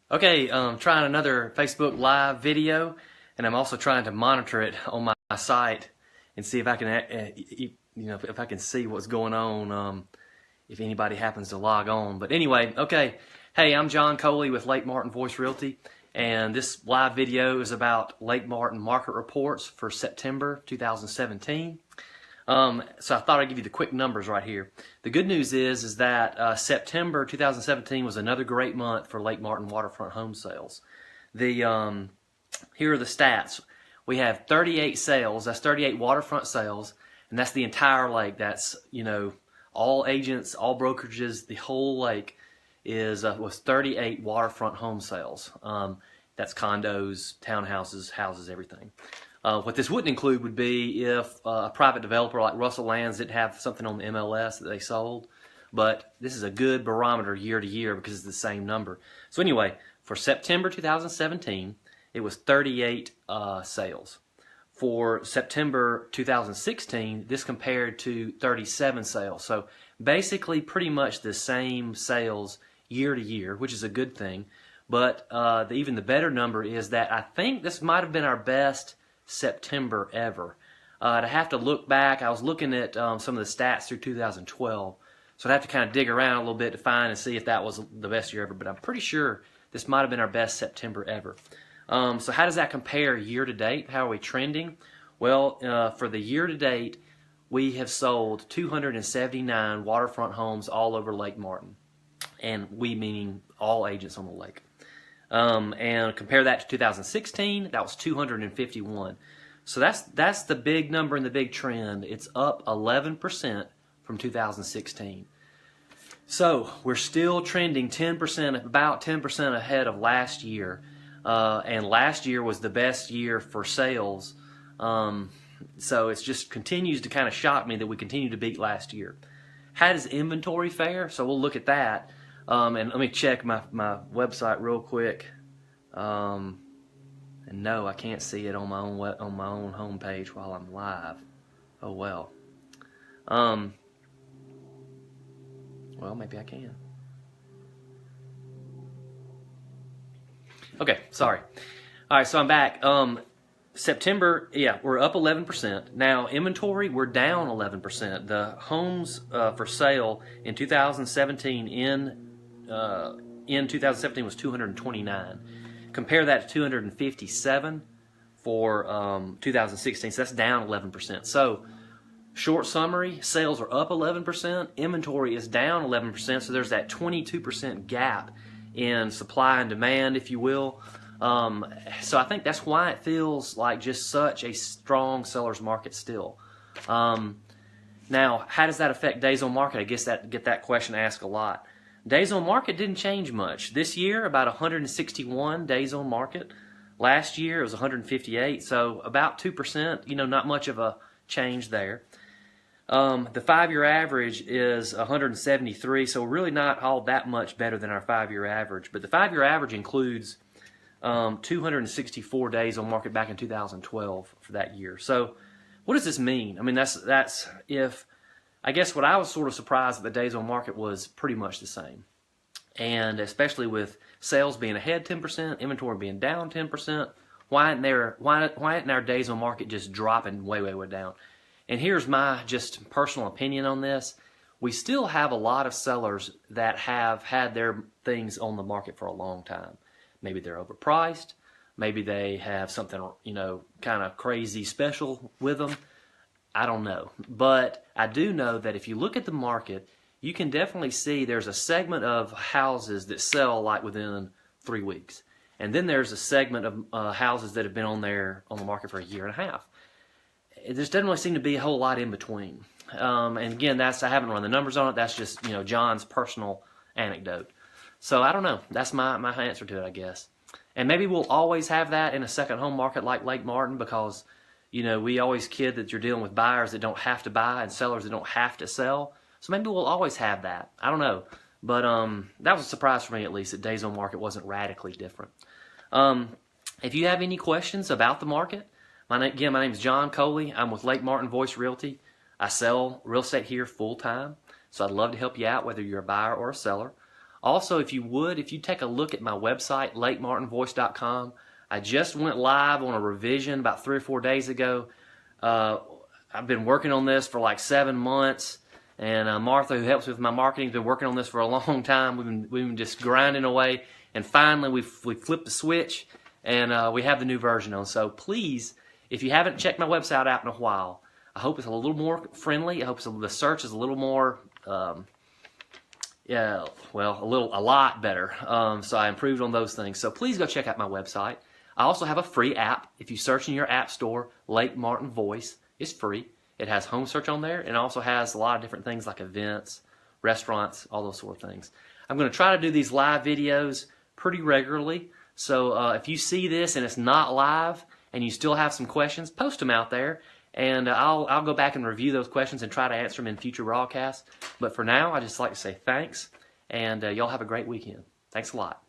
Okay, trying another Facebook Live video, and I'm also trying to monitor it on my site and see if I can, if I can see what's going on, if anybody happens to log on. But anyway, okay. Hey, I'm John Coley with Lake Martin Voice Realty, and this live video is about Lake Martin market reports for September 2017. So I thought I'd give you the quick numbers right here. The good news is that September 2017 was another great month for Lake Martin waterfront home sales. Here are the stats. We have 38 sales. That's 38 waterfront sales, and that's the entire lake. That's all agents, all brokerages, the whole lake was 38 waterfront home sales. That's condos, townhouses, houses, everything. What this wouldn't include would be if a private developer like Russell Lands didn't have something on the MLS that they sold. But this is a good barometer year to year because it's the same number. So anyway, for September 2017, it was 38 sales. For September 2016, this compared to 37 sales. So basically pretty much the same sales year to year, which is a good thing. But even the better number is that I think this might have been our best September ever. To have to look back, I was looking at some of the stats through 2012, so I'd have to kind of dig around a little bit to find and see if that was the best year ever, but I'm pretty sure this might have been our best September ever. So how does that compare year to date? How are we trending? Well, for the year to date, we have sold 279 waterfront homes all over Lake Martin, and we meaning all agents on the lake. And compare that to 2016, that was 251. So that's the big number and the big trend. It's up 11% from 2016. So we're still trending 10%, about 10% ahead of last year. And last year was the best year for sales. So it just continues to kind of shock me that we continue to beat last year. How does inventory fare? So we'll look at that. And let me check my website real quick. And no, I can't see it on my own homepage while I'm live. Oh well. Well, maybe I can. Okay, sorry. All right, so I'm back. September, yeah, we're up 11%. Now, inventory, we're down 11%. The homes for sale in 2017 in 2017 was 229. Compare that to 257 for 2016. So that's down 11%. So, short summary: sales are up 11%. Inventory is down 11%. So there's that 22% gap in supply and demand, if you will. So I think that's why it feels like just such a strong seller's market still. Now, how does that affect days on market? I guess get that question asked a lot. Days on market didn't change much. This year, about 161 days on market. Last year, it was 158, so about 2%, not much of a change there. The 5-year average is 173, so really not all that much better than our 5-year average. But the 5-year average includes 264 days on market back in 2012 for that year. So what does this mean? I mean, that's if, I guess what I was sort of surprised that the days on market was pretty much the same. And especially with sales being ahead 10%, inventory being down 10%, why isn't our days on market just dropping way, way, way down? And here's my just personal opinion on this. We still have a lot of sellers that have had their things on the market for a long time. Maybe they're overpriced. Maybe they have something, kind of crazy special with them. I don't know. But I do know that if you look at the market, you can definitely see there's a segment of houses that sell like within 3 weeks. And then there's a segment of houses that have been on the market for a year and a half. There doesn't really seem to be a whole lot in between. And again, I haven't run the numbers on it. That's just, John's personal anecdote. So I don't know. That's my answer to it, I guess. And maybe we'll always have that in a second home market like Lake Martin because, we always kid that you're dealing with buyers that don't have to buy and sellers that don't have to sell. So maybe we'll always have that. I don't know. But that was a surprise for me, at least, that days on market wasn't radically different. If you have any questions about the market, my name is John Coley. I'm with Lake Martin Voice Realty. I sell real estate here full time. So I'd love to help you out, whether you're a buyer or a seller. Also, if you take a look at my website, lakemartinvoice.com, I just went live on a revision about 3 or 4 days ago. I've been working on this for like 7 months, and Martha, who helps with my marketing, has been working on this for a long time. We've been just grinding away, and finally we flipped the switch, and we have the new version on. So please, if you haven't checked my website out in a while, I hope it's a little more friendly. I hope the search is a little more, a lot better. So I improved on those things. So please go check out my website. I also have a free app. If you search in your app store, Lake Martin Voice, it's free. It has home search on there, and it also has a lot of different things like events, restaurants, all those sort of things. I'm going to try to do these live videos pretty regularly. So if you see this and it's not live and you still have some questions, post them out there, and I'll go back and review those questions and try to answer them in future broadcasts. But for now, I just like to say thanks, and y'all have a great weekend. Thanks a lot.